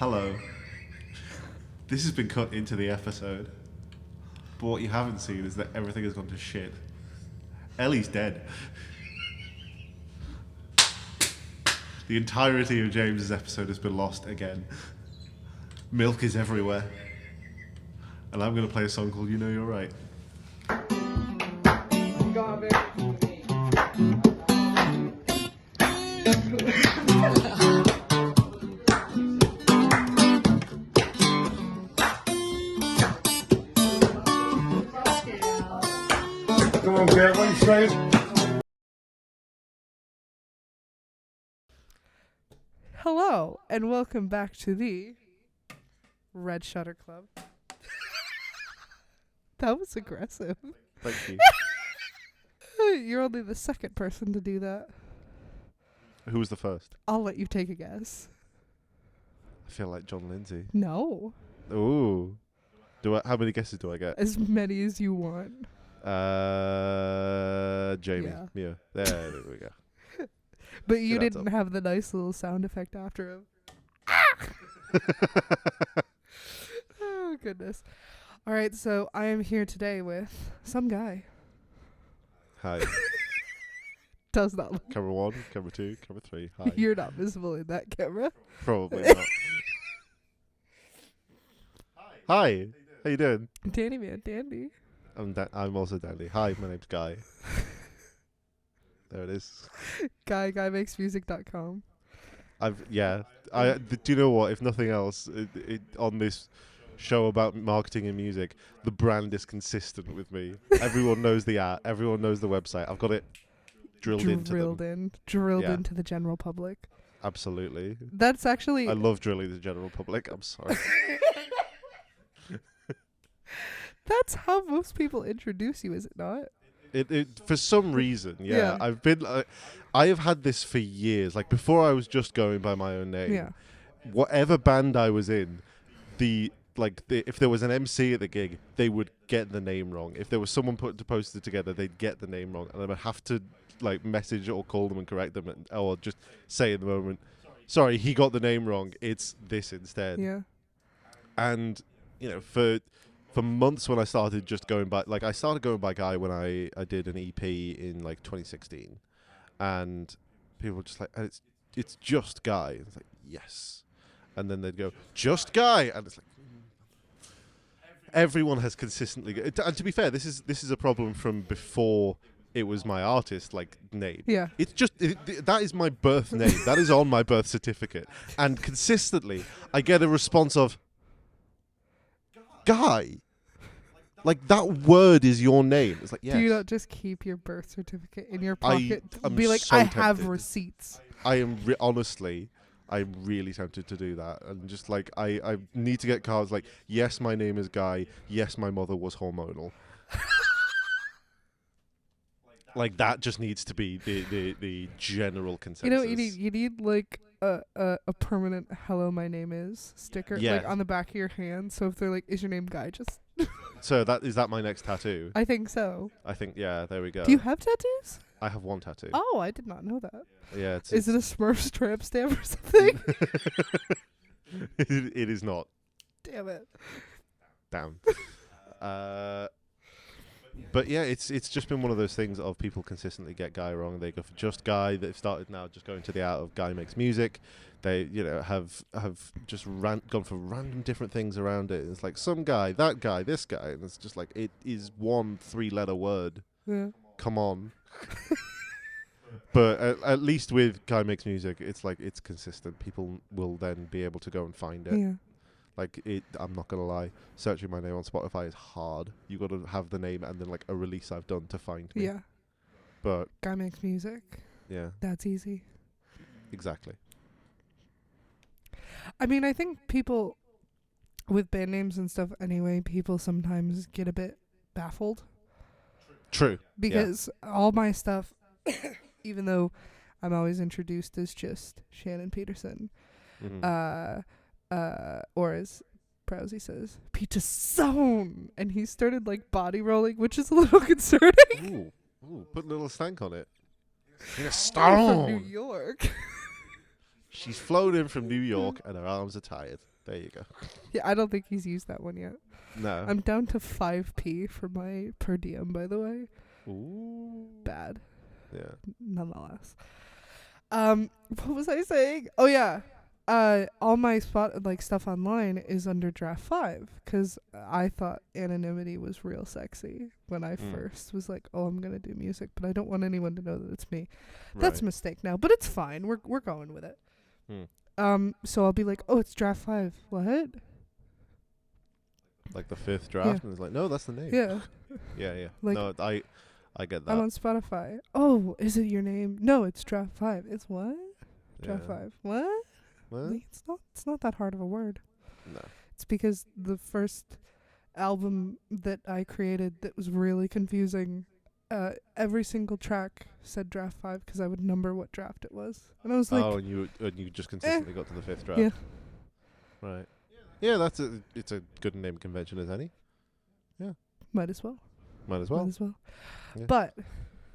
Hello. This has been cut into the episode. But what you haven't seen is that everything has gone to shit. Ellie's dead. The entirety of James's episode has been lost again. Milk is everywhere. And I'm going to play a song called You Know You're Right. Come on, Kurt, one straight. Hello, and welcome back to the Red Shutter Club. That was aggressive. Thank you. You're only the second person to do that. Who was the first? I'll let you take a guess. I feel like John Lindsay. No. Ooh. How many guesses do I get? As many as you want. Jamie. Yeah. Mia. There we go. But you Good didn't have the nice little sound effect after him. Oh, goodness. All right, so I am here today with some guy. Hi. Does not look. Camera 1, camera 2, camera 3. Hi. You're not visible in that camera. Probably not. Hi. How you doing? Danny man, dandy. I'm also Dandy. Hi, my name's Guy. There it is. guymakesmusic.com. Do you know what? If nothing else, on this show about marketing and music, the brand is consistent with me. Everyone knows the app. Everyone knows the website. I've got it drilled into the general public. Absolutely. That's actually... I love drilling the general public. I'm sorry. That's how most people introduce you, is it not? It for some reason, yeah. Yeah. I have had this for years. Like before, I was just going by my own name. Yeah. Whatever band I was in, if there was an MC at the gig, they would get the name wrong. If there was someone putting the poster together, they'd get the name wrong, and I would have to message or call them and correct them, or just say in the moment, "Sorry, he got the name wrong. It's this instead." Yeah. And for months when I started just going by, I started going by Guy when I did an EP in 2016, and people were just like, it's just Guy. And it's like, yes. And then they'd go, just Guy. And it's like, everyone has consistently, and to be fair, this is a problem from before it was my artist name. Yeah. It's just, that is my birth name. That is on my birth certificate. And consistently, I get a response of, Guy, that word is your name. It's like, yes. Do you not just keep your birth certificate in your pocket? I'm Be like, so I tempted. have receipts. I am honestly, I'm really tempted to do that, and just I need to get cards yes, my name is Guy. Yes, my mother was hormonal. That just needs to be the general consensus. You know, you need a permanent "Hello, my name is" sticker, on the back of your hand. So if they're like, "Is your name Guy?" Just. So is that my next tattoo? I think so. I think there we go. Do you have tattoos? I have one tattoo. Oh, I did not know that. Yeah, is it a Smurfs tramp stamp or something? It is not. Damn it. Damn. But yeah, it's just been one of those things of people consistently get Guy wrong. They go for just Guy. They've started now just going to the out of Guy makes music. They have just gone for random different things around it. It's like some guy, that guy, this guy, and it's just it is one 3-letter word. Yeah. Come on. But at least with Guy makes music, it's it's consistent. People will then be able to go and find it. Yeah. I'm not gonna lie, searching my name on Spotify is hard. You got to have the name and then a release I've done to find me. Yeah. But Guy makes music. yeah, That's easy. exactly. I mean, I think people with band names and stuff anyway, people sometimes get a bit baffled. True. Because all my stuff, even though I'm always introduced as just Shannon Peterson, or as Prowsey says, Peterson, and he started body rolling, which is a little concerning. Ooh, put a little stank on it. From New York. She's flown in from New York and her arms are tired. There you go. Yeah, I don't think he's used that one yet. No. I'm down to 5p for my per diem, by the way. Ooh. Bad. Yeah. Nonetheless. What was I saying? Oh yeah. All my stuff online is under draft 5 because I thought anonymity was real sexy when I first was like, oh, I'm gonna do music, but I don't want anyone to know that it's me. That's a mistake now, but it's fine. We're going with it. So I'll be like, oh, it's draft 5. What? Like the 5th draft, and it's like, no, that's the name. Yeah. Yeah. Like, no, I get that. I'm on Spotify. Oh, is it your name? No, it's draft 5. It's what? Draft 5. What? Like, it's not that hard of a word. No. It's because the first album that I created that was really confusing, every single track said draft 5 because I would number what draft it was. And I was like, oh, and you just consistently got to the 5th draft. Yeah. Right. Yeah, it's a good name convention as any. Yeah. Might as well. Yeah. But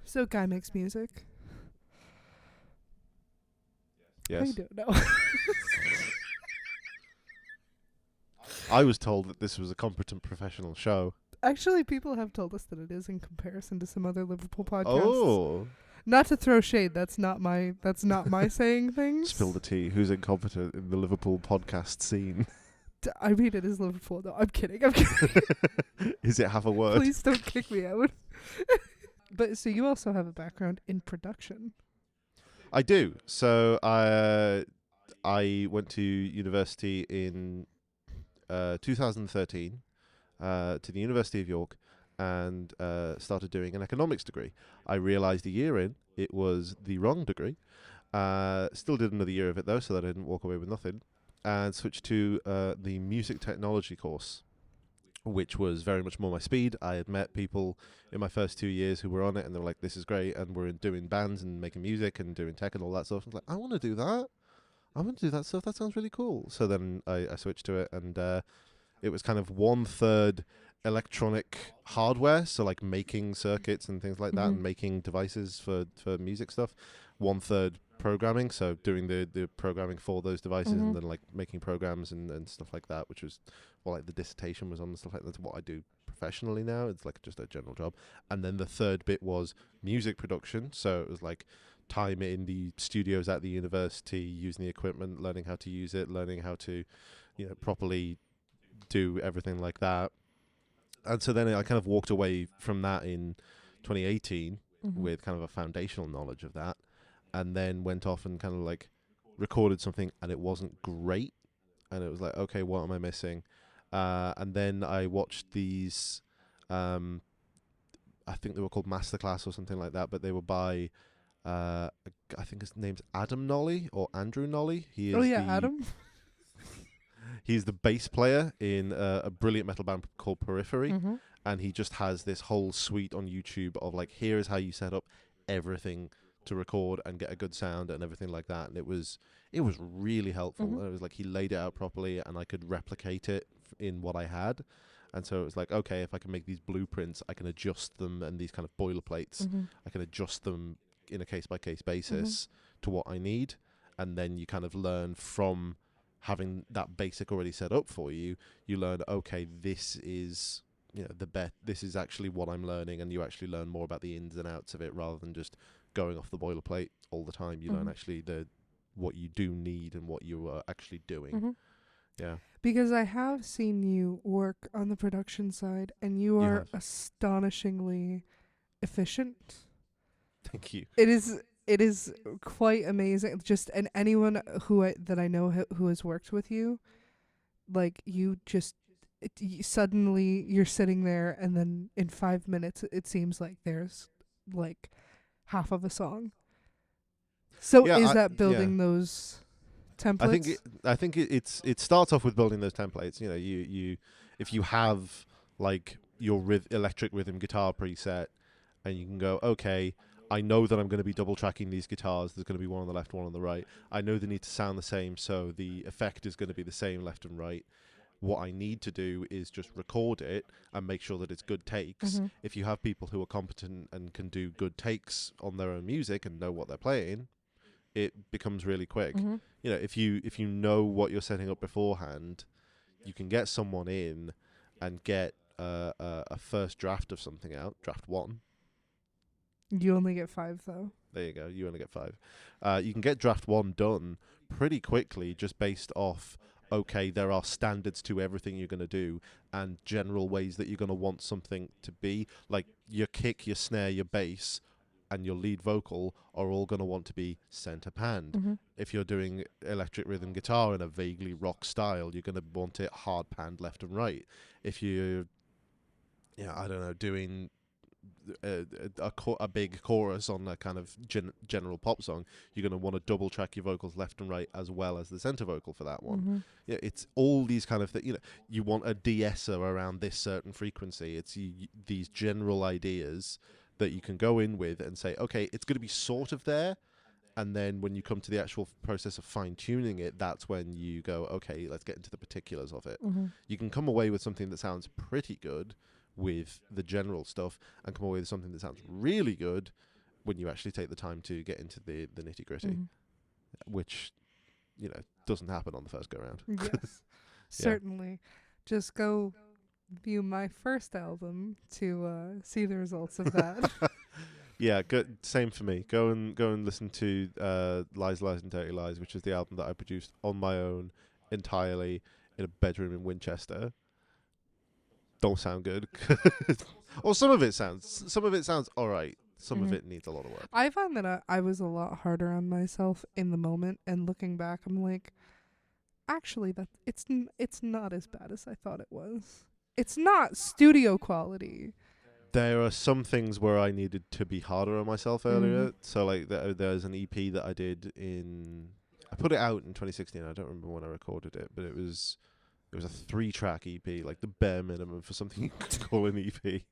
so guy makes music. Yes. I don't know. I was told that this was a competent professional show. Actually, people have told us that it is in comparison to some other Liverpool podcasts. Oh. Not to throw shade, that's not my saying things. Spill the tea. Who's incompetent in the Liverpool podcast scene? I mean, it is Liverpool. No, I'm kidding. Is it half a word? Please don't kick me out. But so you also have a background in production. I do. So I went to university in 2013 to the University of York and started doing an economics degree. I realised a year in it was the wrong degree. Still did another year of it though, so that I didn't walk away with nothing. And switched to the music technology course, which was very much more my speed. I had met people in my first 2 years who were on it, and they were like, this is great, and we're doing bands and making music and doing tech and all that stuff. I was like, I want to do that. I want to do that stuff. That sounds really cool. So then I switched to it, and it was kind of 1/3 electronic hardware, so like making circuits and things like that, and making devices for music stuff. 1/3 programming, so doing the programming for those devices, and then like making programs and stuff like that, which was what like the dissertation was on and stuff like that. That's what I do professionally now. It's like just a general job. And then the third bit was music production, so it was like time in the studios at the university, using the equipment, learning how to use it, learning how to properly do everything like that. And so then I kind of walked away from that in 2018 with kind of a foundational knowledge of that, and then went off and kind of like recorded something, and it wasn't great, and it was like, okay, what am I missing? And then I watched these, I think they were called Masterclass or something like that, but they were by, I think his name's Adam Nolly or Andrew Nolly. He is Adam. He's the bass player in a brilliant metal band called Periphery, and he just has this whole suite on YouTube of like, here is how you set up everything to record and get a good sound and everything like that. And it was really helpful. It was like he laid it out properly, and I could replicate it in what I had. And so it was like, okay, if I can make these blueprints, I can adjust them, and these kind of boilerplates, I can adjust them in a case-by-case basis to what I need. And then you kind of learn from having that basic already set up for you. You learn, okay, this is this is actually what I'm learning, and you actually learn more about the ins and outs of it rather than just going off the boilerplate all the time. You learn actually what you do need and what you are actually doing. Yeah. Because I have seen you work on the production side, and you are astonishingly efficient. Thank you. It is quite amazing. Just, and anyone that I know who has worked with you, like, you just suddenly you're sitting there, and then in 5 minutes it seems like there's like half of a song. So is that building those templates? I think it starts off with building those templates. You if you have like your electric rhythm guitar preset, and you can go, okay, I know that I'm going to be double tracking these guitars. There's going to be one on the left, one on the right. I know they need to sound the same, so the effect is going to be the same left and right. What I need to do is just record it and make sure that it's good takes. If you have people who are competent and can do good takes on their own music and know what they're playing, it becomes really quick. Mhm. You know, if you know what you're setting up beforehand, you can get someone in and get a first draft of something out, draft 1. You only get 5 though. There you go. You only get 5. You can get draft 1 done pretty quickly, just based off, okay, there are standards to everything you're going to do and general ways that you're going to want something to be. Like your kick, your snare, your bass, and your lead vocal are all going to want to be center panned. Mm-hmm. If you're doing electric rhythm guitar in a vaguely rock style, you're going to want it hard panned left and right. If you're, I don't know, doing a big chorus on a kind of general pop song, you're going to want to double track your vocals left and right as well as the center vocal for that one. Mm-hmm. Yeah, it's all these kind of things. You want a de-esser around this certain frequency. It's these general ideas that you can go in with and say, okay, it's going to be sort of there. And then when you come to the actual process of fine-tuning it, that's when you go, okay, let's get into the particulars of it. Mm-hmm. You can come away with something that sounds pretty good with the general stuff and come away with something that sounds really good when you actually take the time to get into the nitty-gritty, which, doesn't happen on the first go-round. Yes, certainly. Just go view my first album to see the results of that. Yeah, same for me. Go and listen to Lies, Lies and Dirty Lies, which is the album that I produced on my own entirely in a bedroom in Winchester. Don't sound good. Or some of it sounds all right. Some of it needs a lot of work. I find that I was a lot harder on myself in the moment, and looking back, I'm like, actually, that it's not as bad as I thought it was. It's not studio quality. There are some things where I needed to be harder on myself earlier. So like there's an EP that I did I put it out in 2016. I don't remember when I recorded it, but it was a 3-track EP, like the bare minimum for something you could call an EP.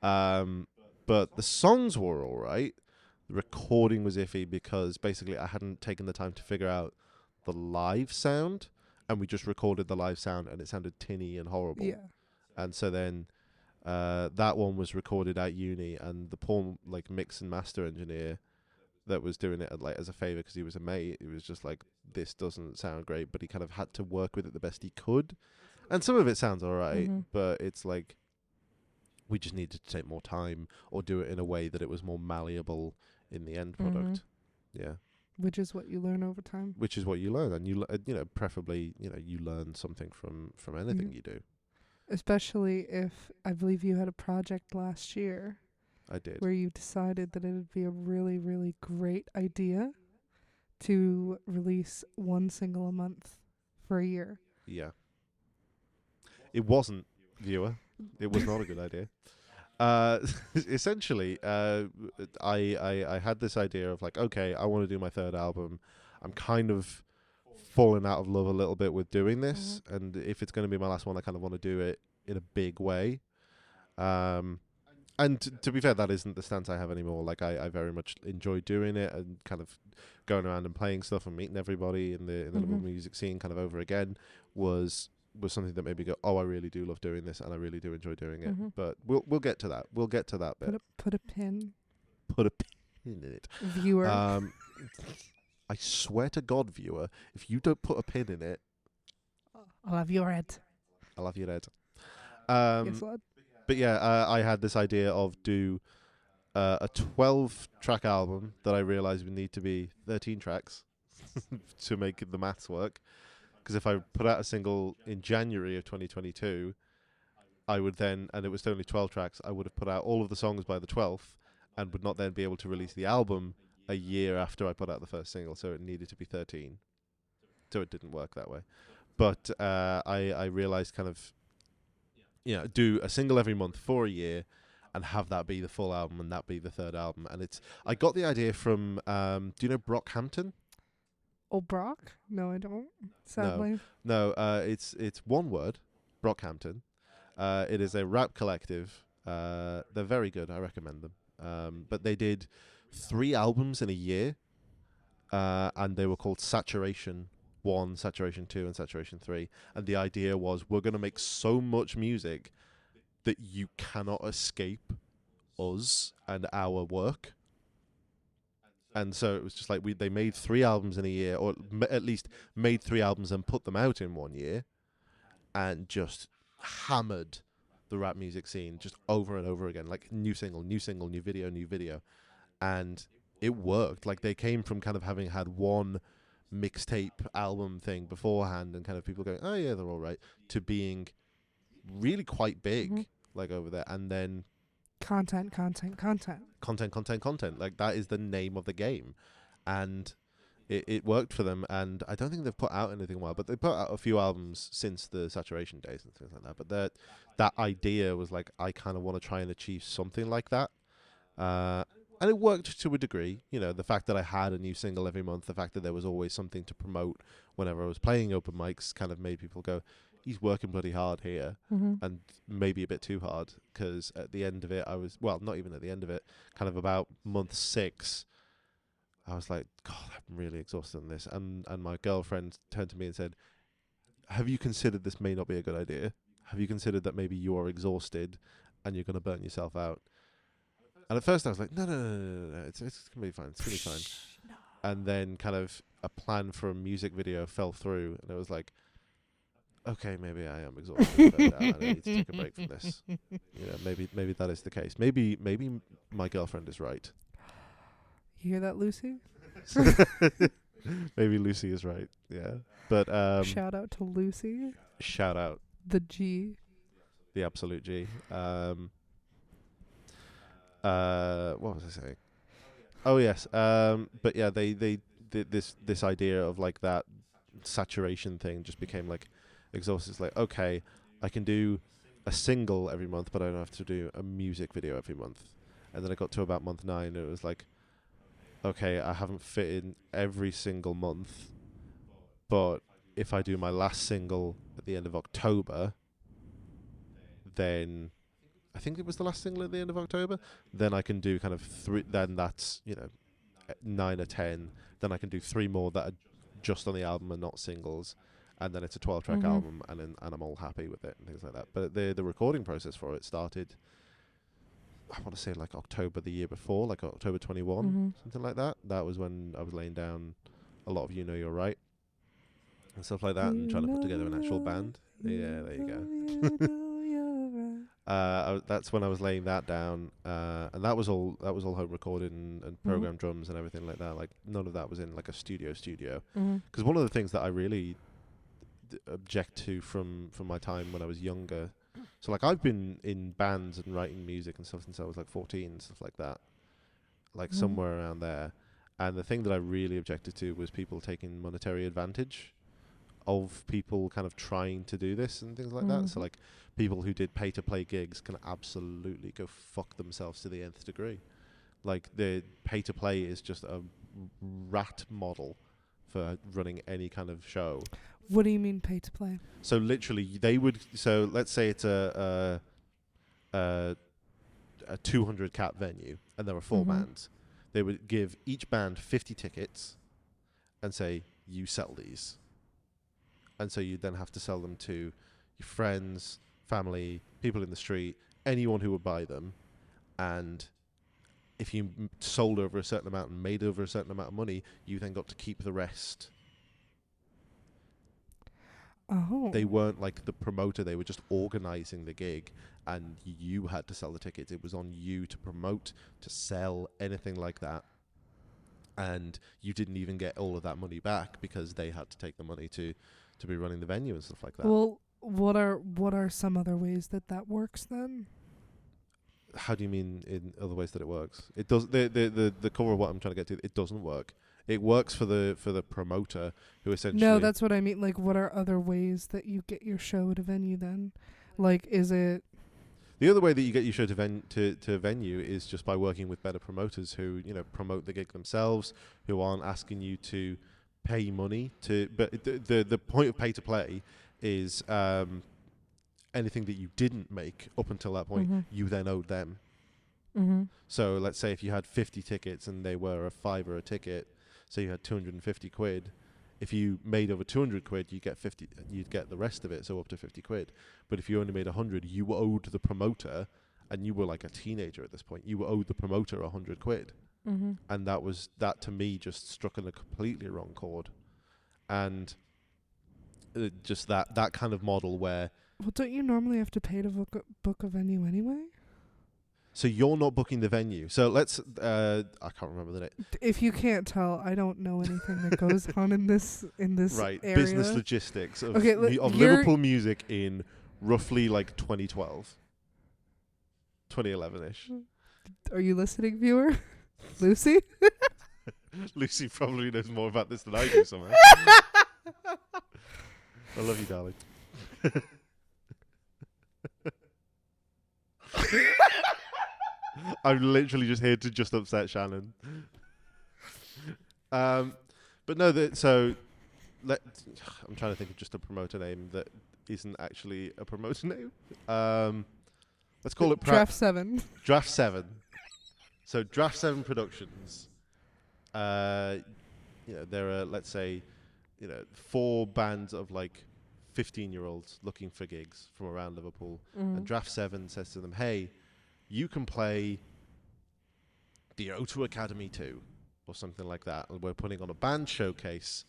But the songs were all right. The recording was iffy because basically I hadn't taken the time to figure out the live sound, and we just recorded the live sound and it sounded tinny and horrible. Yeah. And so then that one was recorded at uni, and the poor mix and master engineer that was doing it as a favor because he was a mate, he was just like, this doesn't sound great, but he kind of had to work with it the best he could. And some of it sounds all right, but it's like we just needed to take more time or do it in a way that it was more malleable in the end product. Yeah. Which is what you learn over time. Which is what you learn, and you preferably you learn something from anything you do. Especially if I believe you had a project last year. I did. Where you decided that it would be a really, really great idea to release 1 single a month for a year. Yeah. It wasn't, viewer. It was not a good idea. Essentially, I had this idea of okay, I want to do my 3rd album. I'm kind of fallen out of love a little bit with doing this, and if it's going to be my last one, I kind of want to do it in a big way. And to be fair, that isn't the stance I have anymore. I very much enjoy doing it and kind of going around and playing stuff and meeting everybody in the Liverpool music scene kind of over again was something that made me go, oh, I really do love doing this and I really do enjoy doing it. But we'll get to that. We'll get to that bit. Put a pin. Put a pin in it. Viewer. I swear to God, viewer, if you don't put a pin in it, I'll have your head. I'll have your head. Yes, lad. But yeah, I had this idea of do a 12-track album that I realised would need to be 13 tracks to make the maths work. Because if I put out a single in January of 2022, I would then, and it was only 12 tracks, I would have put out all of the songs by the 12th and would not then be able to release the album a year after I put out the first single. So it needed to be 13. So it didn't work that way. But I realised kind of, do a single every month for a year and have that be the full album and that be the 3rd album. And I got the idea from, do you know Brockhampton? Oh, Brock? No, I don't. Sadly. No, it's one word, Brockhampton. It is a rap collective. They're very good. I recommend them. But they did 3 albums in a year, and they were called Saturation 1, Saturation 2, and Saturation 3. And the idea was we're going to make so much music that you cannot escape us and our work. And so it was just like they made 3 albums in a year, or at least made 3 albums and put them out in 1 year, and just hammered the rap music scene just over and over again, like new single, new video, and it worked. Like they came from kind of having had one mixtape album thing beforehand, and kind of people going, oh yeah, they're all right, to being really quite big, like over there, and then content. Content. Like that is the name of the game, and it worked for them. And I don't think they've put out anything well, but they put out a few albums since the Saturation days and things like that. But that idea was like, I kind of want to try and achieve something like that, and it worked to a degree. You know, the fact that I had a new single every month, the fact that there was always something to promote whenever I was playing open mics, kind of made people go, he's working bloody hard here, and maybe a bit too hard, because at the end of it, not even at the end of it, kind of about month 6, I was like, God, I'm really exhausted on this. And my girlfriend turned to me and said, have you considered this may not be a good idea? Have you considered that maybe you are exhausted and you're going to burn yourself out? And at first I was like, no, it's going to be fine. It's going to be fine. And then kind of a plan for a music video fell through, and it was like, okay, maybe I am exhausted, but I need to take a break from this. Maybe that is the case. Maybe my girlfriend is right. You hear that, Lucy? Maybe Lucy is right. Yeah, but shout out to Lucy. Shout out the G, the absolute G. What was I saying? Oh yes. But yeah, they did this idea of like that saturation thing just became like exhausted. It's like, okay, I can do a single every month, but I don't have to do a music video every month. And then I got to about month 9, and it was like, okay, I haven't fit in every single month, but if I do my last single at the end of October, then I think it was the last single at the end of October, then I can do kind of 3, then that's, 9 or 10, then I can do 3 more that are just on the album and not singles, and then it's a 12-track album, and I'm all happy with it and things like that. But the recording process for it started, I want to say like October the year before, like October 21, something like that. That was when I was laying down a lot of You Know You're Right and stuff like that, and trying to put together an actual band. Yeah, there you go. That's when I was laying that down, and that was all home recorded and programmed drums and everything like that. Like none of that was in like a studio. Because one of the things that I really object to from my time when I was younger. So like I've been in bands and writing music and stuff since I was like 14 and stuff like that, like somewhere around there. And the thing that I really objected to was people taking monetary advantage of people kind of trying to do this and things like that. So like people who did pay to play gigs can absolutely go fuck themselves to the nth degree. Like the pay to play is just a rat model for running any kind of show. What do you mean pay to play? So literally, they would. So let's say it's a 200 cap venue, and there are 4 bands. They would give each band 50 tickets, and say, "You sell these." And so you then have to sell them to your friends, family, people in the street, anyone who would buy them. And if you sold over a certain amount and made over a certain amount of money, you then got to keep the rest. Oh. They weren't like the promoter, they were just organizing the gig, and you had to sell the tickets. It was on you to promote, to sell, anything like that. And you didn't even get all of that money back because they had to take the money to be running the venue and stuff like that. Well, what are some other ways that works then? How do you mean in other ways that it works? It does. The core of what I'm trying to get to, it doesn't work. It works for the promoter who essentially. No, that's what I mean. Like, what are other ways that you get your show at a venue then? Like, is it? The other way that you get your show to venue is just by working with better promoters who promote the gig themselves, who aren't asking you to pay money to. But the point of pay to play is anything that you didn't make up until that point, you then owed them. So let's say if you had 50 tickets and they were a £5 a ticket. So you had 250 quid. If you made over 200 quid, you'd get the rest of it, so up to 50 quid. But if you only made 100, you owed the promoter, and you were like a teenager at this point, you owed the promoter 100 quid. And that to me just struck on a completely wrong chord. And just that kind of model where... Well, don't you normally have to pay to book a venue anyway? So you're not booking the venue. So let's... I can't remember the name. If you can't tell, I don't know anything that goes on in this right, area. business logistics of, of Liverpool music in roughly like 2012. 2011-ish. Are you listening, viewer? Lucy? Lucy probably knows more about this than I do somehow. I love you, darling. I'm literally just here to just upset Shannon. But no, I'm trying to think of just a promoter name that isn't actually a promoter name. Let's call it Draft 7. Draft 7. So Draft 7 Productions. There are, let's say, 4 bands of like 15-year-olds looking for gigs from around Liverpool. And Draft 7 says to them, hey, you can play the O2 Academy 2 or something like that. And we're putting on a band showcase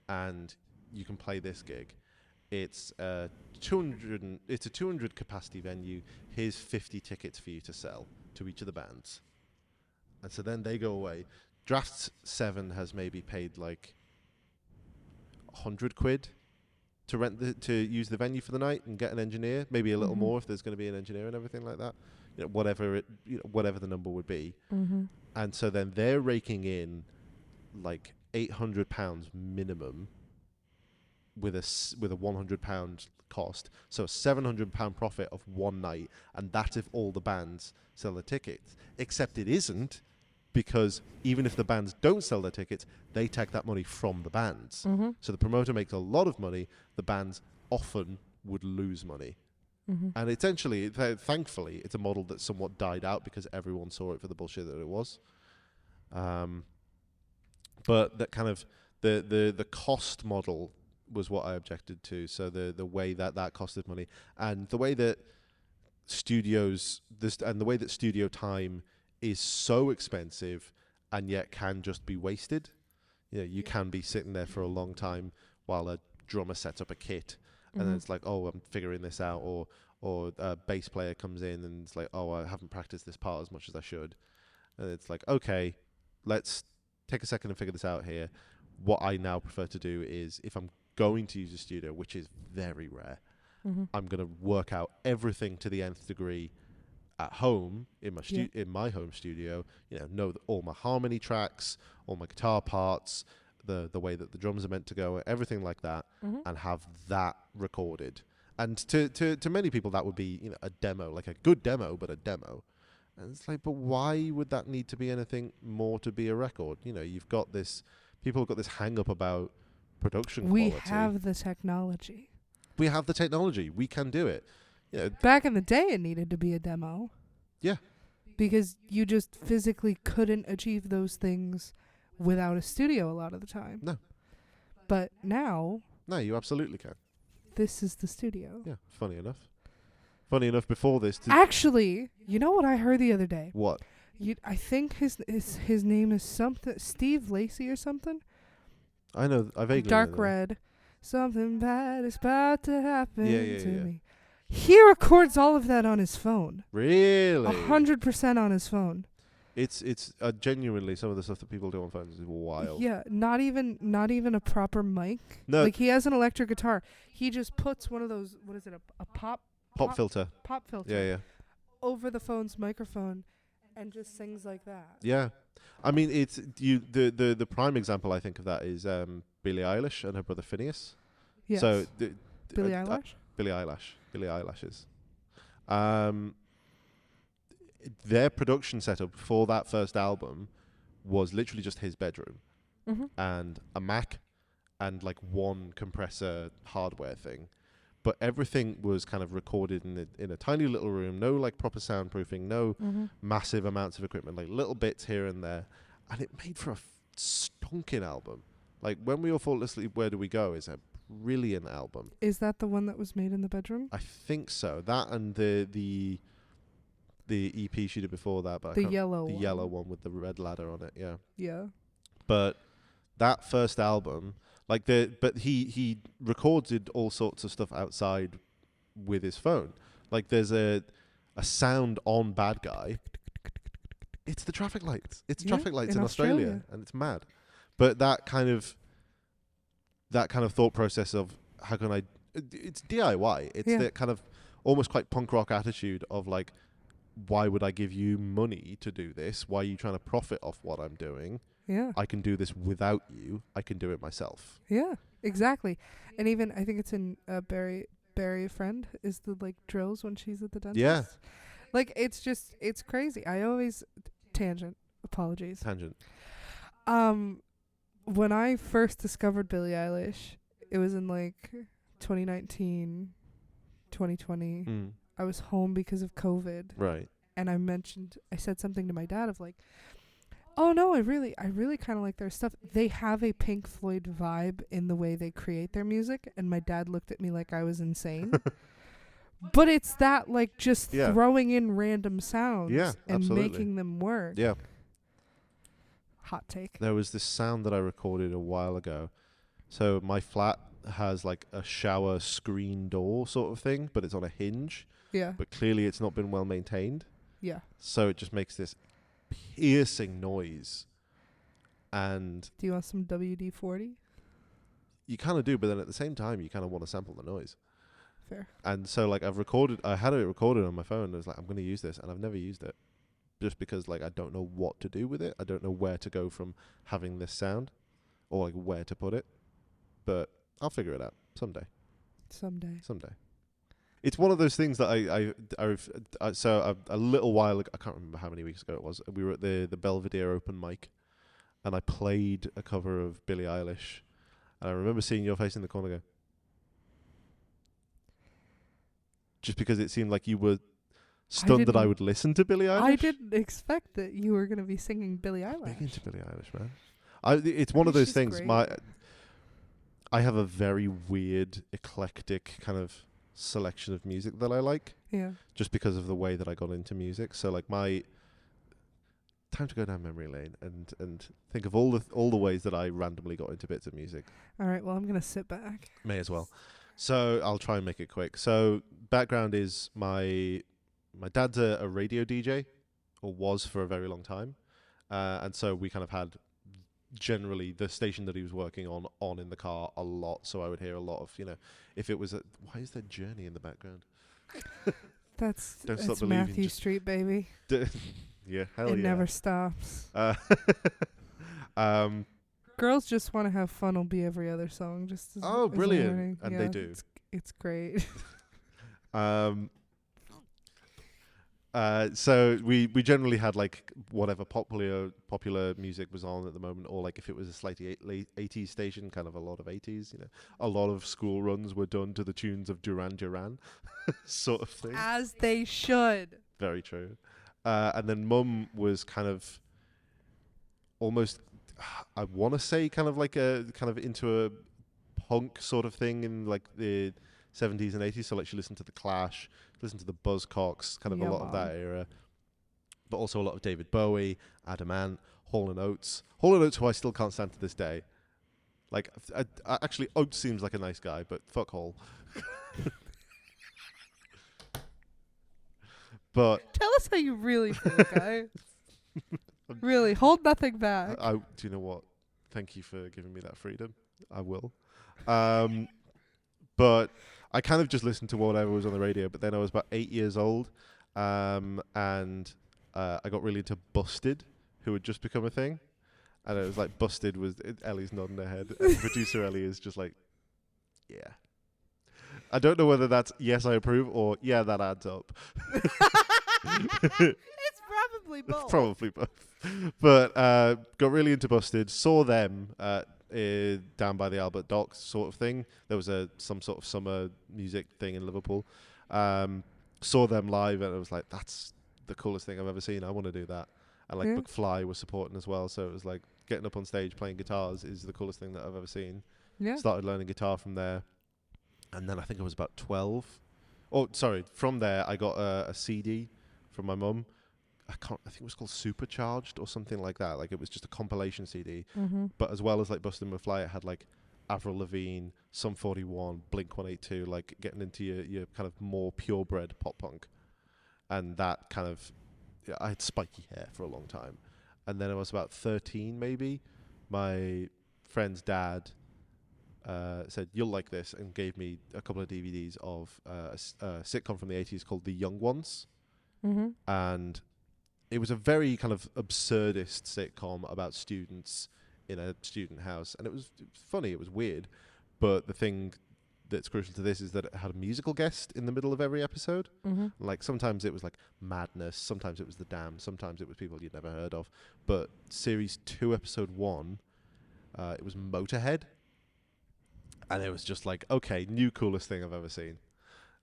and you can play this gig. It's a 200 capacity venue. Here's 50 tickets for you to sell to each of the bands. And so then they go away. Draft 7 has maybe paid like 100 quid to use the venue for the night and get an engineer, maybe a little more if there's going to be an engineer and everything like that. Whatever the number would be. And so then they're raking in like £800 minimum with a £100 cost, so a £700 profit of one night, and that's if all the bands sell the tickets. Except it isn't, because even if the bands don't sell their tickets, they take that money from the bands. So the promoter makes a lot of money. The bands often would lose money. And essentially, thankfully, it's a model that somewhat died out because everyone saw it for the bullshit that it was. But that kind of the cost model was what I objected to. So the way that costed money, and the way that studio time is so expensive and yet can just be wasted. You can be sitting there for a long time while a drummer sets up a kit, and then it's like, oh, I'm figuring this out, or a bass player comes in and it's like, oh, I haven't practiced this part as much as I should. And it's like, okay, let's take a second and figure this out here. What I now prefer to do is, if I'm going to use a studio, which is very rare, I'm going to work out everything to the nth degree at home in my home studio. Know all my harmony tracks, all my guitar parts, the way that the drums are meant to go, everything like that, and have that recorded. And to many people, that would be a demo, like a good demo, but a demo. And it's like, but why would that need to be anything more to be a record? You've got this. People have got this hang up about production quality. We have the technology. We have the technology. We can do it. Back in the day, it needed to be a demo. Yeah. Because you just physically couldn't achieve those things without a studio a lot of the time. No. But now... No, you absolutely can. This is the studio. Yeah, funny enough. Funny enough, before this... Actually, you know what I heard the other day? What? I think his name is something... Steve Lacy or something? I know. I vaguely Dark know that. Red. Something bad is about to happen to yeah. me. He records all of that on his phone. Really? 100% on his phone. It's genuinely some of the stuff that people do on phones is wild. Yeah, not even a proper mic. No. Like, he has an electric guitar. He just puts one of those, what is it, a pop filter. Pop filter. Yeah. Over the phone's microphone and just sings like that. Yeah. I mean, it's the prime example I think of that is Billie Eilish and her brother Phineas. Yes. So Billie Eilish? Billie Eilish's. Their production setup for that first album was literally just his bedroom and a Mac and like one compressor hardware thing. But everything was kind of recorded in a tiny little room, no like proper soundproofing, no massive amounts of equipment, like little bits here and there. And it made for a stonking album. Like When We All Fall Asleep, Where Do We Go is a brilliant album. Is that the one that was made in the bedroom? I think so. That and the the EP she did before that, but The I can't, yellow the one. yellow one with the red ladder on it. Yeah. Yeah. But that first album, but he recorded all sorts of stuff outside with his phone. Like there's a sound on Bad Guy. It's the traffic lights. It's traffic lights in Australia, and it's mad. But that kind of thought process of how can I? It's DIY. It's that kind of almost quite punk rock attitude of like, why would I give you money to do this? Why are you trying to profit off what I'm doing? Yeah. I can do this without you. I can do it myself. Yeah, exactly. And even I think it's in Barry Friend is the like drills when she's at the dentist. Yeah. Like it's crazy. I always apologies. Tangent. When I first discovered Billie Eilish, it was in like 2019, 2020. I was home because of COVID. Right. And I said something to my dad of like, oh no, I really kind of like their stuff. They have a Pink Floyd vibe in the way they create their music. And my dad looked at me like I was insane. But it's that like just throwing in random sounds and absolutely. making them work. Yeah. Hot take. There was this sound that I recorded a while ago. So my flat has like a shower screen door sort of thing, but it's on a hinge. Yeah. But clearly it's not been well maintained. Yeah. So it just makes this piercing noise. And do you want some WD-40? You kind of do, but then at the same time you kind of want to sample the noise. Fair. And so like I had it recorded on my phone. I was like, I'm going to use this, and I've never used it. Just because like I don't know what to do with it. I don't know where to go from having this sound, or like where to put it. But I'll figure it out someday. Someday. It's one of those things that a little while ago, I can't remember how many weeks ago it was. We were at the Belvedere open mic, and I played a cover of Billie Eilish, and I remember seeing your face in the corner go, just because it seemed like you were stunned that I would listen to Billie Eilish. I didn't expect that you were going to be singing Billie Eilish. Big into Billie Eilish, man. It's one of those things. Great. I have a very weird, eclectic kind of selection of music that I like. Yeah. Just because of the way that I got into music. So like time to go down memory lane and think of all the ways that I randomly got into bits of music. All right. Well, I'm going to sit back. May as well. So I'll try and make it quick. So background is my dad's a radio DJ, or was for a very long time. And so we kind of had generally the station that he was working on in the car a lot. So I would hear a lot of, if it was why is there Journey in the background? That's Don't Stop Believing. Matthew Street, baby. Yeah, hell it yeah. never stops. Girls Just Want to Have Fun will be every other song. Just as brilliant. And they do. It's great. So we generally had like whatever popular music was on at the moment, or like if it was a slightly late 80s station, kind of a lot of 80s, a lot of school runs were done to the tunes of Duran Duran sort of thing. As they should. Very true. And then Mum was kind of almost, I want to say kind of into a punk sort of thing in like the 70s and 80s. So like she listened to The Clash, listened to the Buzzcocks, kind of a lot of that era, but also a lot of David Bowie, Adam Ant, Hall & Oates, who I still can't stand to this day. Like, actually, Oates seems like a nice guy, but fuck Hall. But tell us how you really feel, guy. Really, hold nothing back. Do you know what? Thank you for giving me that freedom. I will. But I kind of just listened to whatever was on the radio. But then I was about 8 years old, and I got really into Busted, who had just become a thing. And it was like Busted was Ellie's nodding her head, and producer Ellie is just like, yeah. I don't know whether that's yes, I approve, or yeah, that adds up. It's probably both. It's probably both. But got really into Busted. Saw them down by the Albert Docks sort of thing. There was some sort of summer music thing in Liverpool. Saw them live, and I was like, that's the coolest thing I've ever seen. I want to do that. And like McFly was supporting as well. So it was like getting up on stage playing guitars is the coolest thing that I've ever seen. Yeah. Started learning guitar from there. And then I think I was about 12. Oh, sorry. From there, I got a CD from my mum. I think it was called Supercharged or something like that. Like, it was just a compilation CD. Mm-hmm. But as well as like Bustin' With Fly, it had like Avril Lavigne, Sum 41, Blink 182, like getting into your kind of more purebred pop punk. And that kind of, I had spiky hair for a long time. And then I was about 13 maybe. My friend's dad said, "You'll like this," and gave me a couple of DVDs of a sitcom from the 80s called The Young Ones. Mm-hmm. And it was a very kind of absurdist sitcom about students in a student house. And it was funny, it was weird. But the thing that's crucial to this is that it had a musical guest in the middle of every episode. Mm-hmm. Like, sometimes it was like Madness, sometimes it was The Dam, sometimes it was people you'd never heard of. But series 2, episode 1, it was Motorhead. And it was just like, okay, new coolest thing I've ever seen.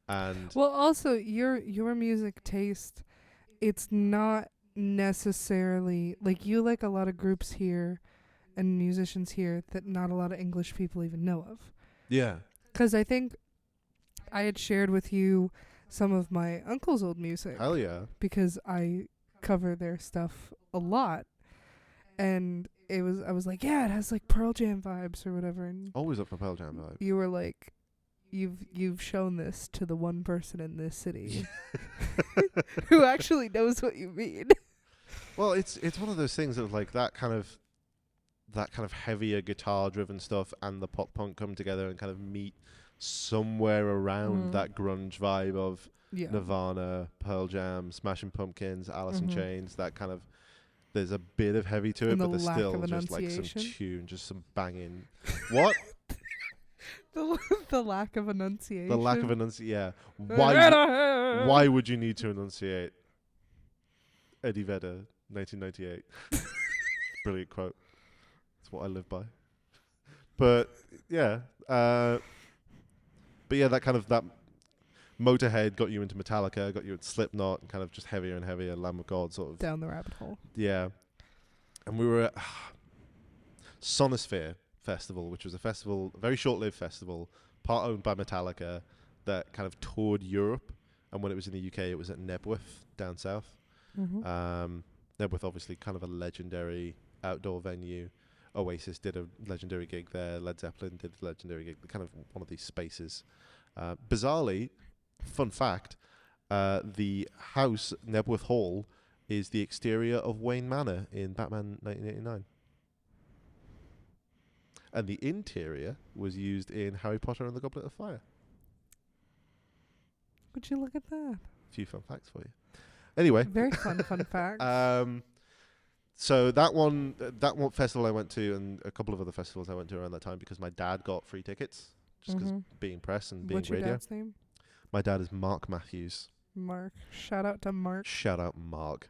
And Well, also your music taste, it's not necessarily like you like a lot of groups here and musicians here that not a lot of English people even know of. yeah, 'Cause I think I had shared with you some of my uncle's old music hell yeah. because I cover their stuff a lot, and I was like, yeah, it has like Pearl Jam vibes or whatever, and Always up for Pearl Jam vibe. you were like, you've shown this to the one person in this city who actually knows what you mean. Well, it's one of those things of like that kind of heavier guitar driven stuff and the pop punk come together and kind of meet somewhere around that grunge vibe of Yeah. Nirvana, Pearl Jam, Smashing Pumpkins, Alice in Mhm. Chains. That kind of, there's a bit of heavy to it, And but the there's lack still of just like some enunciation. tune, just some banging. What? The lack of enunciation. The lack of enunciation. Yeah. Why would you need to enunciate? Eddie Vedder, 1998. Brilliant quote. That's what I live by. But yeah, that Motorhead got you into Metallica, got you into Slipknot, and kind of just heavier and heavier, Lamb of God sort of. Down the rabbit hole. Yeah. And we were at Sonosphere Festival, which was a very short-lived festival, part owned by Metallica, that kind of toured Europe. And when it was in the UK, it was at Nebworth down south. Mm-hmm. Nebworth, obviously, kind of a legendary outdoor venue. Oates did a legendary gig there. Led Zeppelin did a legendary gig. Kind of one of these spaces. Bizarrely, fun fact, the house, Nebworth Hall, is the exterior of Wayne Manor in Batman 1989. And the interior was used in Harry Potter and the Goblet of Fire. Would you look at that? A few fun facts for you. Anyway. Very fun fact. So that one festival I went to, and a couple of other festivals I went to around that time, because my dad got free tickets, just because being press and being What's your radio. dad's name? My dad is Mark Matthews. Mark. Shout out to Mark. Shout out Mark.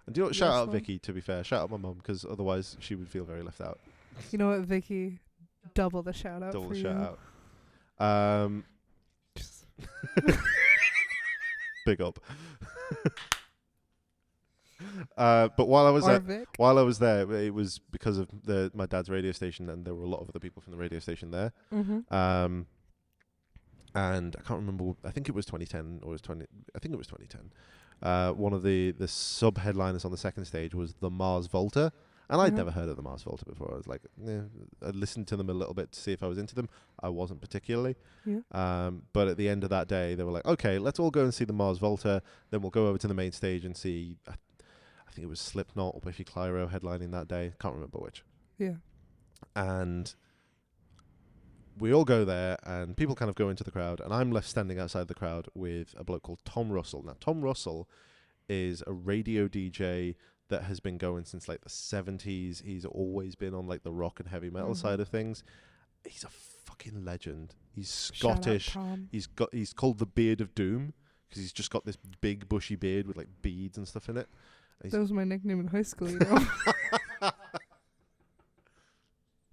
And do you know what? Shout out Vicky, to be fair. Shout out my mum, because otherwise she would feel very left out. You know what, Vicky? Double the shout out Double for the you. shout out. Big up. But while I was there, it was because of my dad's radio station, and there were a lot of other people from the radio station there. Mm-hmm. And I can't remember. I think it was 2010 or I think it was 2010. One of the sub headliners on the second stage was the Mars Volta, and I'd never heard of the Mars Volta before. I was like, I listened to them a little bit to see if I was into them. I wasn't particularly. Yeah. But at the end of that day, they were like, okay, let's all go and see the Mars Volta. Then we'll go over to the main stage and see. I think it was Slipknot or Biffy Clyro headlining that day. Can't remember which. Yeah. And we all go there, and people kind of go into the crowd, and I'm left standing outside the crowd with a bloke called Tom Russell. Now, Tom Russell is a radio DJ that has been going since like the 70s. He's always been on like the rock and heavy metal side of things. He's a fucking legend. He's Scottish. Shout out, Tom. He's called the Beard of Doom because he's just got this big bushy beard with like beads and stuff in it. That was my nickname in high school, you know.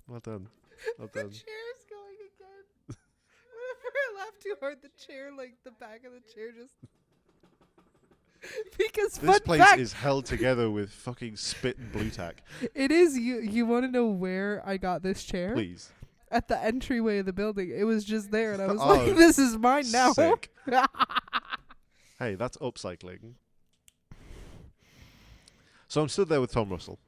Well done. Well The done. chair's going again. Whenever I laugh too hard, the chair, like the back of the chair just... Because This place is held together with fucking spit and blue tack. It is. You want to know where I got this chair? Please. At the entryway of the building. It was just there, and I was Oh, like, "This is mine now." Sick. Hey, that's upcycling. So I'm stood there with Tom Russell.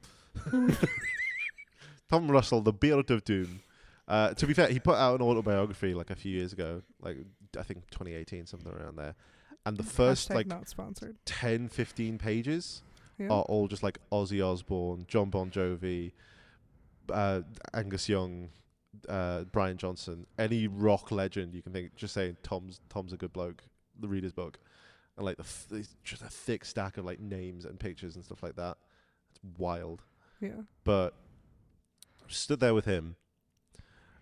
Tom Russell, the Beard of Doom. To be fair, he put out an autobiography like a few years ago, like I think 2018, something around there. And the first Hashtag like not sponsored. 10, 15 pages Yeah. are all just like Ozzy Osbourne, John Bon Jovi, Angus Young, Brian Johnson, any rock legend you can think, just saying Tom's a good bloke, the reader's book. And like it's just a thick stack of like names and pictures and stuff like that. It's wild. Yeah. But I stood there with him,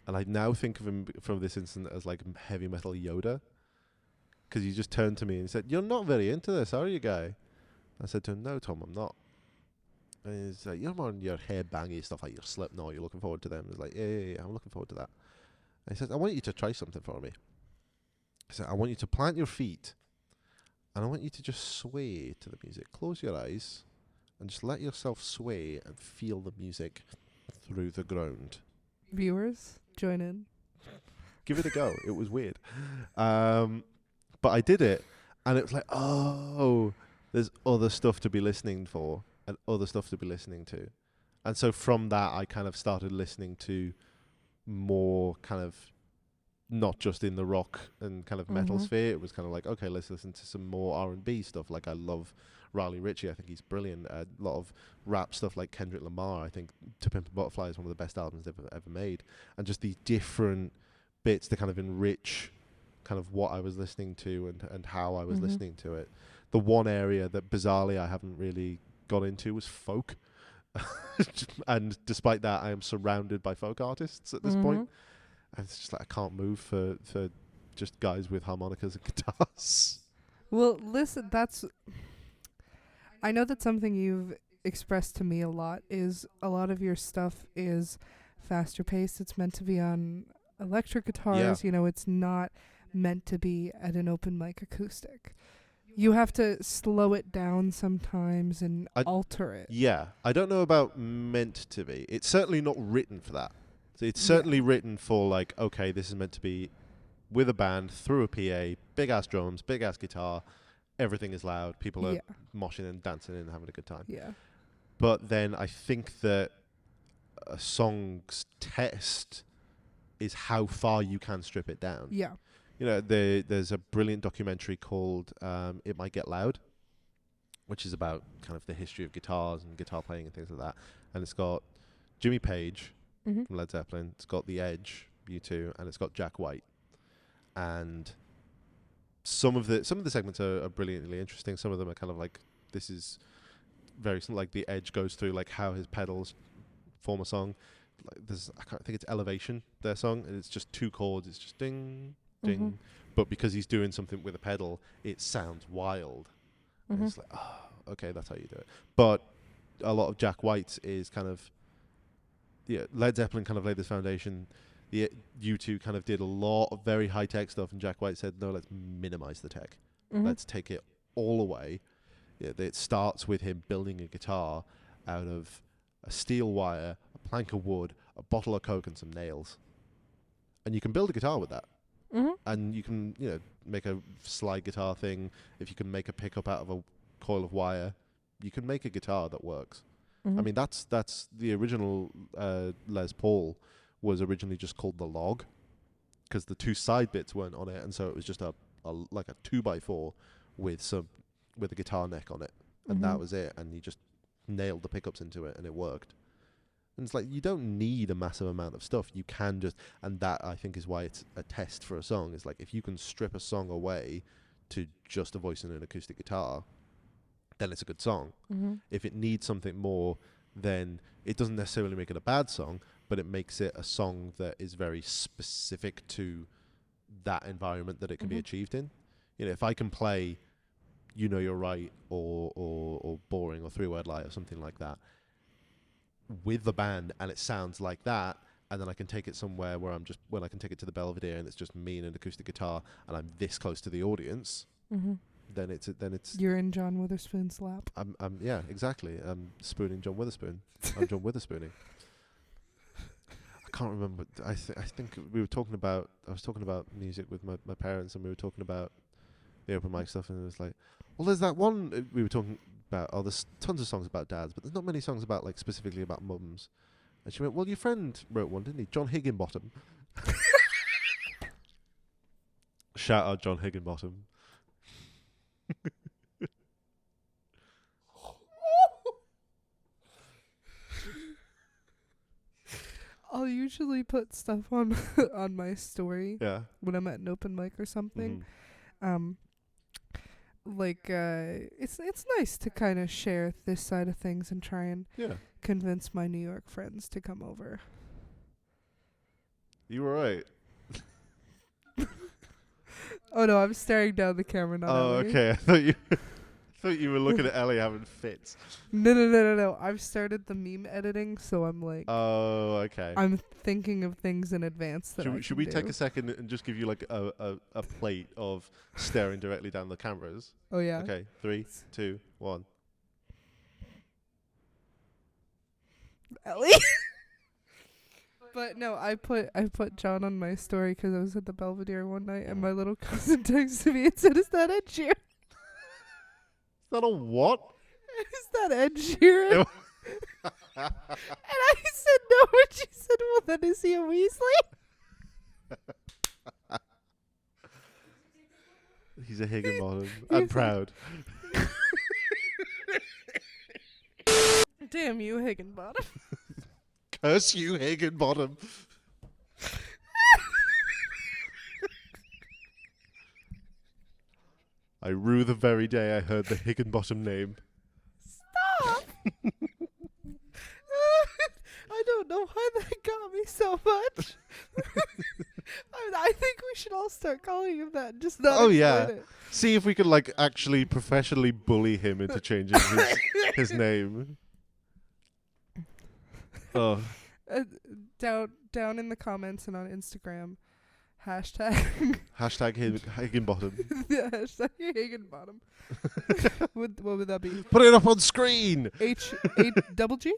and I now think of him from this incident as like heavy metal Yoda, because he just turned to me and said, "You're not very into this, are you, guy?" I said to him, "No, Tom, I'm not." And he's like, "You're more on your headbangy stuff like your Slipknot. You're looking forward to them." I was like, yeah, I'm looking forward to that." And he said, "I want you to try something for me." I said, "I want you to plant your feet, and I want you to just sway to the music. Close your eyes, and just let yourself sway and feel the music through the ground. Viewers, join in. Give it a go." It was weird. But I did it, and it was like, oh, there's other stuff to be listening for and other stuff to be listening to. And so from that, I kind of started listening to more kind of not just in the rock and kind of metal sphere. It was kind of like, okay, let's listen to some more R&B stuff. Like I love Riley Ritchie. I think he's brilliant. A lot of rap stuff like Kendrick Lamar. I think To Pimp a Butterfly is one of the best albums they've ever made. And just these different bits to kind of enrich kind of what I was listening to and how I was listening to it. The one area that bizarrely I haven't really got into was folk. And despite that, I am surrounded by folk artists at this point. And it's just like I can't move for just guys with harmonicas and guitars. Well, listen, I know that something you've expressed to me a lot is a lot of your stuff is faster paced. It's meant to be on electric guitars. Yeah. You know, it's not meant to be at an open mic acoustic. You have to slow it down sometimes and alter it. Yeah. I don't know about meant to be. It's certainly not written for that. So it's certainly written for like, okay, this is meant to be with a band, through a PA, big ass drums, big ass guitar, everything is loud, people are moshing and dancing and having a good time. Yeah. But then I think that a song's test is how far you can strip it down. Yeah. You know, there's a brilliant documentary called It Might Get Loud, which is about kind of the history of guitars and guitar playing and things like that. And it's got Jimmy Page from Led Zeppelin, it's got The Edge, U2, and it's got Jack White. And some of the segments are brilliantly interesting. Some of them are kind of like, this is very like The Edge goes through like how his pedals form a song. Like I think it's Elevation, their song, and it's just two chords. It's just ding, ding. But because he's doing something with a pedal, it sounds wild. And it's like, oh, okay, that's how you do it. But a lot of Jack White's is kind of, Led Zeppelin kind of laid this foundation. The U2 kind of did a lot of very high-tech stuff, and Jack White said, no, let's minimize the tech. Let's take it all away. It starts with him building a guitar out of a steel wire, a plank of wood, a bottle of Coke, and some nails. And you can build a guitar with that. And you can, make a slide guitar thing. If you can make a pickup out of a coil of wire, you can make a guitar that works. I mean, that's the original Les Paul was originally just called the log because the two side bits weren't on it, and so it was just a like a 2x4 with a guitar neck on it, and that was it. And he just nailed the pickups into it, and it worked. And it's like, you don't need a massive amount of stuff. You can just, and that I think is why it's a test for a song. It's like, if you can strip a song away to just a voice and an acoustic guitar, then it's a good song. If it needs something more, then it doesn't necessarily make it a bad song, but it makes it a song that is very specific to that environment that it can be achieved in. If I can play You Know You're Right or Boring or Three Word Lie or something like that with the band, and it sounds like that, and then I can take it somewhere where when I can take it to the Belvedere and it's just me and an acoustic guitar and I'm this close to the audience, then it's you're in John Witherspoon's lap. Yeah, exactly. I'm spooning John Witherspoon. I'm John Witherspooning. I can't remember. I think I was talking about music with my parents, and we were talking about the open mic stuff, and it was like, well, there's that one we were talking about, oh, there's tons of songs about dads, but there's not many songs about, like, specifically about mums. And she went, well, your friend wrote one, didn't he? John Higginbottom. Shout out John Higginbottom. I'll usually put stuff on on my story when I'm at an open mic or something. It's nice to kind of share this side of things and try and convince my New York friends to come over. You were right. Oh no, I'm staring down the camera now. Oh, okay. I thought you were looking at Ellie having fits. No. I've started the meme editing, so I'm like, oh, okay. I'm thinking of things in advance that should we take a second and just give you like a plate of staring directly down the cameras? Oh yeah. Okay, 3, 2, 1. Ellie. But no, I put John on my story because I was at the Belvedere one night and my little cousin texted me and said, "Is that Ed Sheeran?" Is that a what? Is that Ed Sheeran? And I said no, and she said, "Well, then is he a Weasley?" He's a Higginbottom. I'm proud. Damn you, Higginbottom. Curse you, Higginbottom. I rue the very day I heard the Higginbottom name. Stop! I don't know why that got me so much. I think we should all start calling him that. Just not it. See if we can like actually professionally bully him into changing his name. Oh. Down in the comments and on Instagram, hashtag Higginbottom. Hashtag Higginbottom. What would that be? Put it up on screen. H-double-G?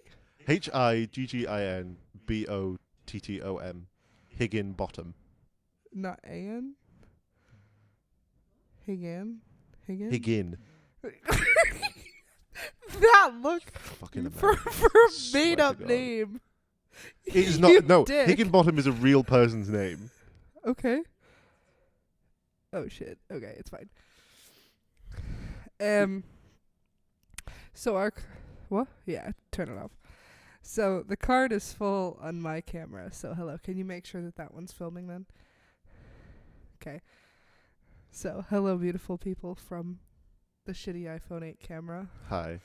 Higginbottom. Higginbottom. Not A-N? Higgin? Higgin. That look Fucking for a made up name. It is not. No, dick. Higginbottom is a real person's name. Okay. Oh shit. Okay, it's fine. So what? Yeah, turn it off. So the card is full on my camera. So hello, can you make sure that one's filming then? Okay. So hello, beautiful people from the shitty iPhone 8 camera. Hi.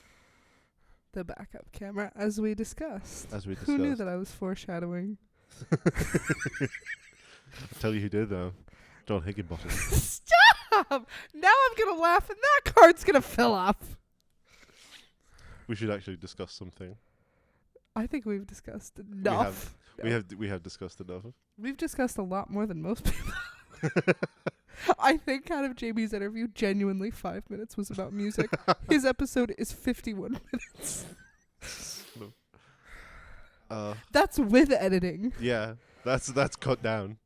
The backup camera, as we discussed. Who knew that I was foreshadowing? I'll tell you who did though. John Higginbottom. Stop! Now I'm gonna laugh and that card's gonna fill up. We should actually discuss something. I think we've discussed enough. We have discussed enough. We've discussed a lot more than most people. I think out of Jamie's interview, genuinely 5 minutes was about music. His episode is 51 minutes. That's with editing. Yeah, that's cut down.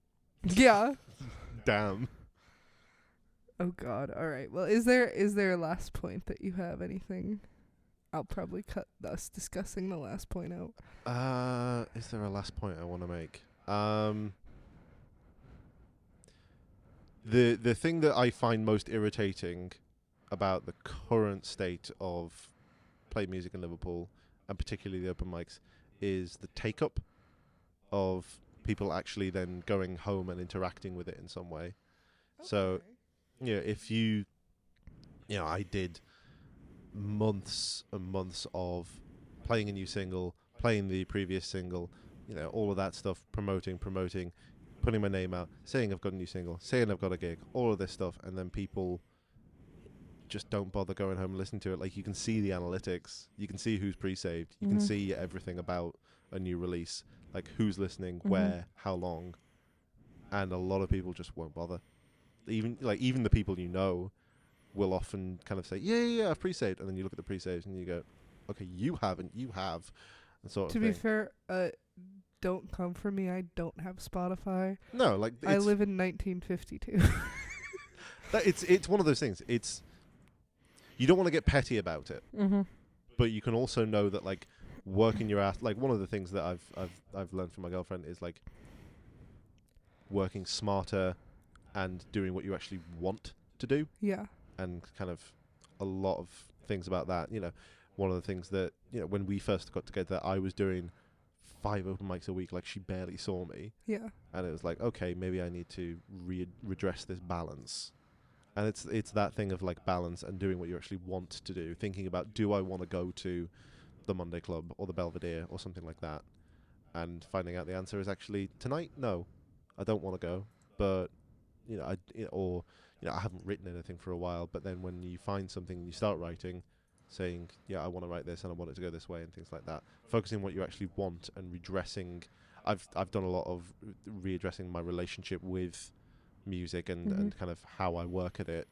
Yeah. Damn. Oh God. All right. Well, is there a last point that you have? Anything? I'll probably cut us discussing the last point out. Is there a last point I want to make? The thing that I find most irritating about the current state of play music in Liverpool, and particularly the open mics, is the take-up of people actually then going home and interacting with it in some way. Okay. So, if I did months and months of playing a new single, playing the previous single, all of that stuff, promoting, putting my name out, saying I've got a new single, saying I've got a gig, all of this stuff, and then people just don't bother going home and listening to it. Like, you can see the analytics, you can see who's pre-saved, you can see everything about a new release, like who's listening, where, how long, and a lot of people just won't bother. Even the people will often kind of say, yeah, I've pre-saved, and then you look at the pre-saves and you go, okay, you haven't, you have, and sort of thing. To be fair, don't come for me. I don't have Spotify. No, like I live in 1952. It's one of those things. you don't want to get petty about it, Mm-hmm. but you can also know that like working your ass. Like one of the things that I've learned from my girlfriend is like working smarter and doing what you actually want to do, Yeah. and kind of a lot of things about that. You know, one of the things that, you know, when we first got together, I was doing 5 open mics a week, like she barely saw me, Yeah. and it was like, okay, maybe I need to redress this balance. And it's that thing of like balance and doing what you actually want to do, thinking about, do I want to go to the Monday Club or the Belvedere or something like that, and finding out the answer is actually tonight, no, I don't want to go. But you know, I haven't written anything for a while, but then when you find something and you start writing, saying, yeah, I want to write this and I want it to go this way and things like that, focusing on what you actually want and redressing. I've done a lot of readdressing my relationship with music and kind of how I work at it,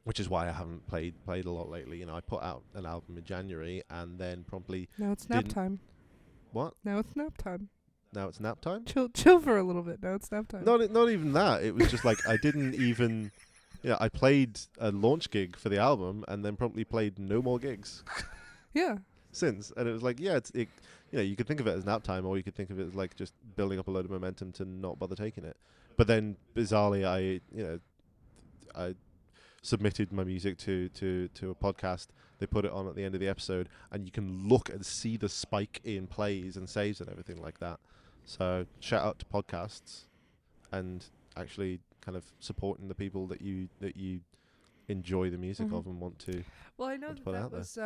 which is why I haven't played a lot lately. You know, I put out an album in January and then promptly Now it's nap time. What? Now it's nap time. Now it's nap time? Chill for a little bit. Now it's nap time. Not even that. It was just like I didn't even. Yeah, I played a launch gig for the album and then promptly played no more gigs. Yeah. Since, and it was like, yeah, you know, you could think of it as nap time, or you could think of it as like just building up a load of momentum to not bother taking it. But then bizarrely, I submitted my music to a podcast. They put it on at the end of the episode, and you can look and see the spike in plays and saves and everything like that. So shout out to podcasts and actually kind of supporting the people that you enjoy the music of and want to. Well, I know put that out was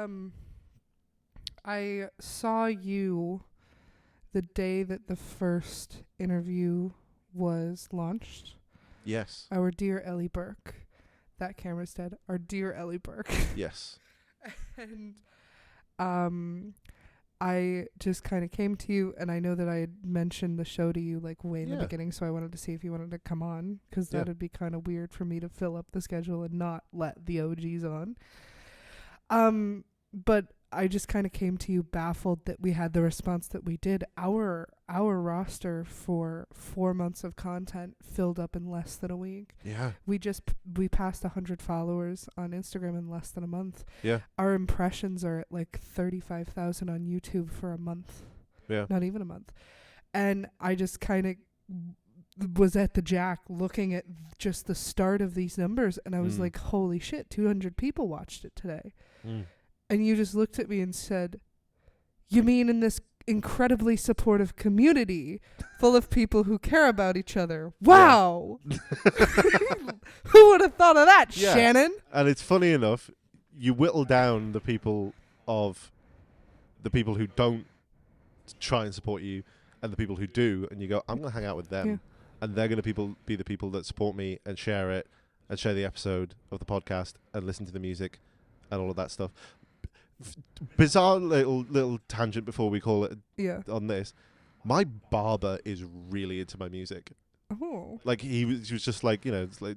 I saw you the day that the first interview was launched. Yes. Our dear Ellie Burke. That camera's dead. Our dear Ellie Burke. Yes. And I just kind of came to you, and I know that I had mentioned the show to you like way in the beginning, so I wanted to see if you wanted to come on, because that'd be kind of weird for me to fill up the schedule and not let the OGs on. But I just kind of came to you baffled that we had the response that we did. Our roster for 4 months of content filled up in less than a week. Yeah. We passed 100 followers on Instagram in less than a month. Yeah. Our impressions are at like 35,000 on YouTube for a month. Yeah. Not even a month. And I just kind of was at the Jack looking at just the start of these numbers, and I was like, holy shit, 200 people watched it today. And you just looked at me and said, you mean in this incredibly supportive community full of people who care about each other? Wow. Who would have thought of that, Shannon? And it's funny enough, you whittle down the people who don't try and support you and the people who do, and you go, I'm going to hang out with them. Yeah. And they're going to be the people that support me and share it and share the episode of the podcast and listen to the music and all of that stuff. Bizarre little tangent before we call it on this. My barber is really into my music. Oh. Like he was just like, you know, it's like,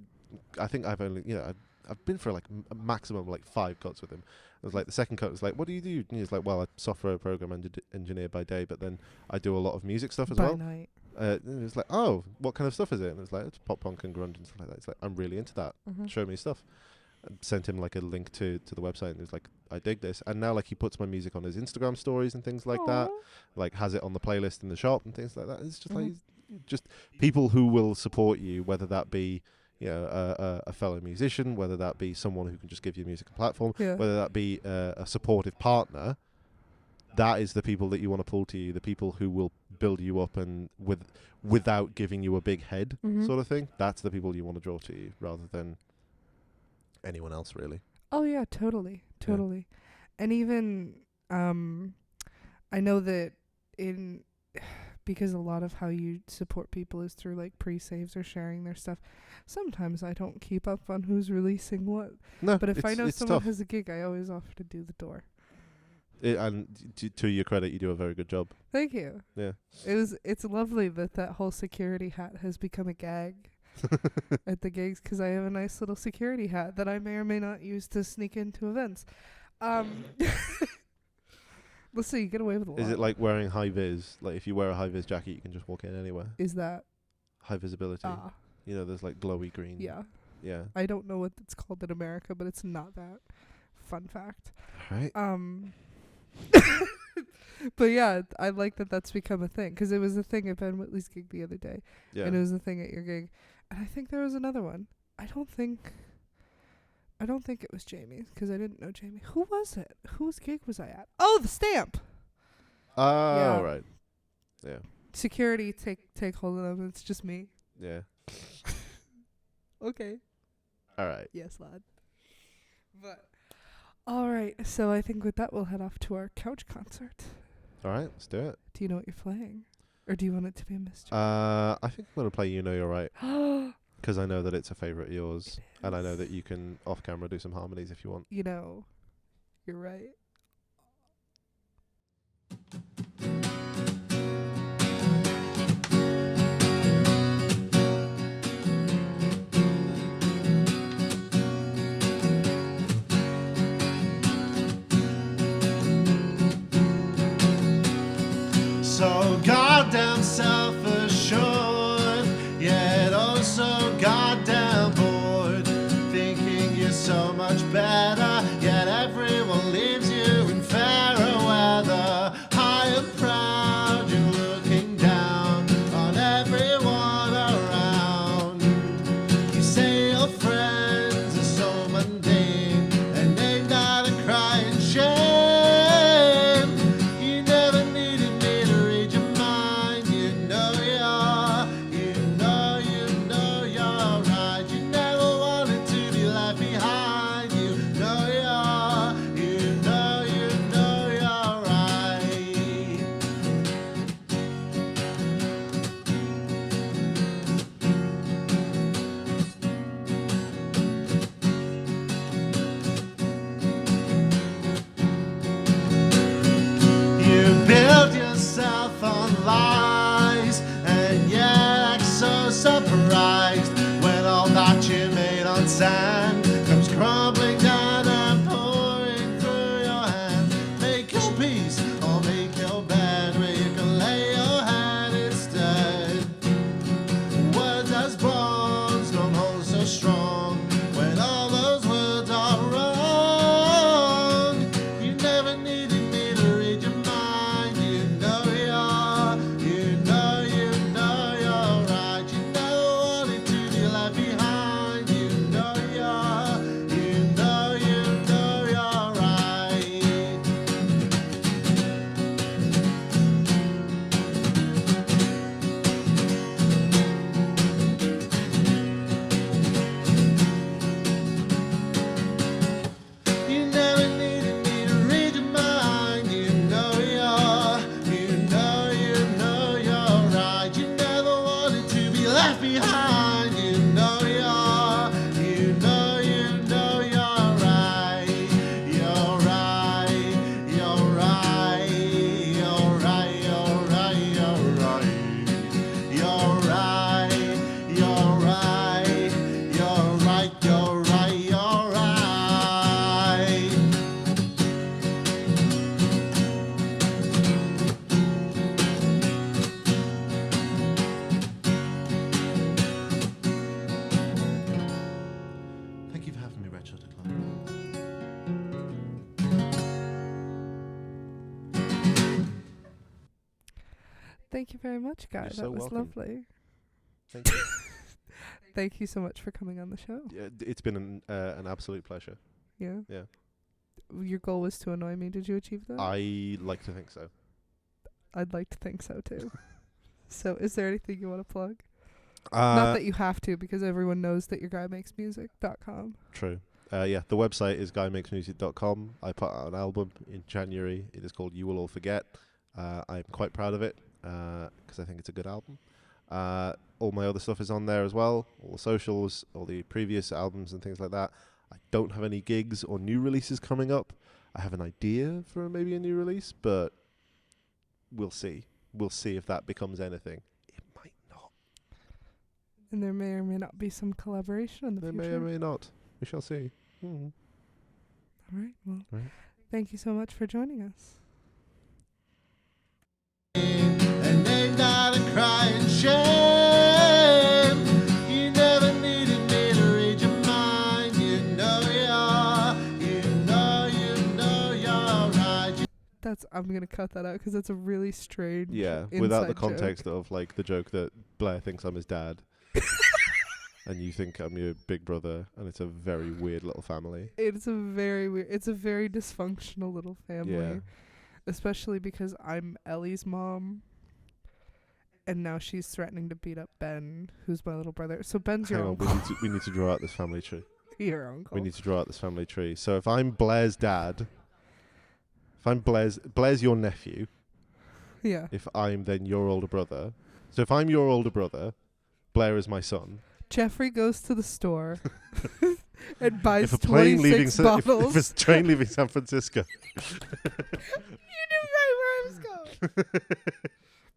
I think I've only, you know, I've been for like a maximum like 5 cuts with him. It was like the second cut was like, what do you do? And he's like, well, I'm a software program engineer by day, but then I do a lot of music stuff as by well. night. And it was like, oh, what kind of stuff is it? And it was like, it's pop punk and grunge and stuff like that. It's like, I'm really into that. Show me stuff. And sent him like a link to the website, and he was like, I dig this. And now like he puts my music on his Instagram stories and things like that. Like has it on the playlist in the shop and things like that. It's just like just people who will support you, whether that be, you know, a fellow musician, whether that be someone who can just give your music a platform, whether that be a supportive partner. That is the people that you want to pull to you, the people who will build you up and without giving you a big head sort of thing. That's the people you want to draw to you rather than anyone else, really. Oh yeah, totally. And even I know that because a lot of how you support people is through like pre-saves or sharing their stuff, sometimes I don't keep up on who's releasing what. No, but if I know someone tough. has a gig, I always offer to do the door. And to your credit, you do a very good job. Thank you. Yeah. It's lovely that whole security hat has become a gag at the gigs, because I have a nice little security hat that I may or may not use to sneak into events. Let's see, you get away with a lot. Is it like wearing high vis? Like if you wear a high vis jacket, you can just walk in anywhere. Is that High visibility? You know, there's like glowy green. Yeah. Yeah. I don't know what it's called in America, but it's not that. Fun fact. Right. But yeah, I like that that's become a thing, 'cause it was a thing at Ben Whitley's gig the other day, Yeah. and it was a thing at your gig, and I think there was another one. I don't think it was Jamie's, 'cause I didn't know Jamie. Who was it? Whose gig was I at? Oh, the Stamp. Oh, Yeah. right. Yeah. Security, take hold of them. It's just me. Yeah. Okay. All right. Yes, lad. But all right. So I think with that we'll head off to our couch concert. All right. Let's do it. Do you know what you're playing, or do you want it to be a mystery? I think I'm gonna play "You Know You're Right" because I know that it's a favorite of yours, and I know that you can off camera do some harmonies if you want. You know, you're right. So goddamn self-assured, yet also goddamn bored, thinking you're so much better, yet everyone leaves you in fairer weather. High and proud, you're looking down on everyone around. You say your friends are so mundane, and they've got a crying shame. You never needed me to read your mind. You know you're right. You never wanted to be left behind. You know you're right. You build yourself on lies, and yet act so surprised when all that you made on sand comes crumbling down and pouring through your hands. Make your peace or make your bed where you can lay your head instead. Words as bonds don't hold so strong when all those words are wrong. You never needed me to read your mind. You know you're right. You never wanted to be left behind. You know you're right. You never needed me to read your mind. You know you're right. You never wanted to be left behind. You know you're right. You're right. You're right. You're right. You're right. You're right. You're right. You're right. You're right. You're right. You're right. Thank you for having me, Red Shutter Club. Thank you very much, Guy. You're That so was welcome. lovely. Thank you. Thank you so much for coming on the show. Yeah, it's been an absolute pleasure. Yeah. Yeah. Your goal was to annoy me. Did you achieve that? I like to think so. I'd like to think so too. So, is there anything you want to plug? Uh, Not that you have to, because everyone knows that your guymakesmusic.com. True. Yeah, the website is guymakesmusic.com. I put out an album in January. It is called You Will All Forget. I'm quite proud of it because I think it's a good album. All my other stuff is on there as well. All the socials, all the previous albums and things like that. I don't have any gigs or new releases coming up. I have an idea for maybe a new release, but we'll see. We'll see if that becomes anything. It might not. And there may or may not be some collaboration in the There future. may or may not. We shall see. All right. Well, Right. thank you so much for joining us. And ain't not a crying shame. You never needed me to read your I'm gonna cut that out because it's a really strange. Yeah, without the inside joke. context of like the joke that Blair thinks I'm his dad, and you think I'm your big brother, and it's a very weird little family. It's a very weird. It's a very dysfunctional little family, Yeah. especially because I'm Ellie's mom, and now she's threatening to beat up Ben, who's my little brother. So Ben's Hang your on, uncle. we need to draw out this family tree. Your uncle. We need to draw out this family tree. So if I'm Blair's dad, if I'm Blair's your nephew. Yeah. If I'm then your older brother. So if I'm your older brother, Blair is my son. Jeffrey goes to the store and buys If a plane leaving 26 bottles. if a train leaving San Francisco. You knew right where I was going.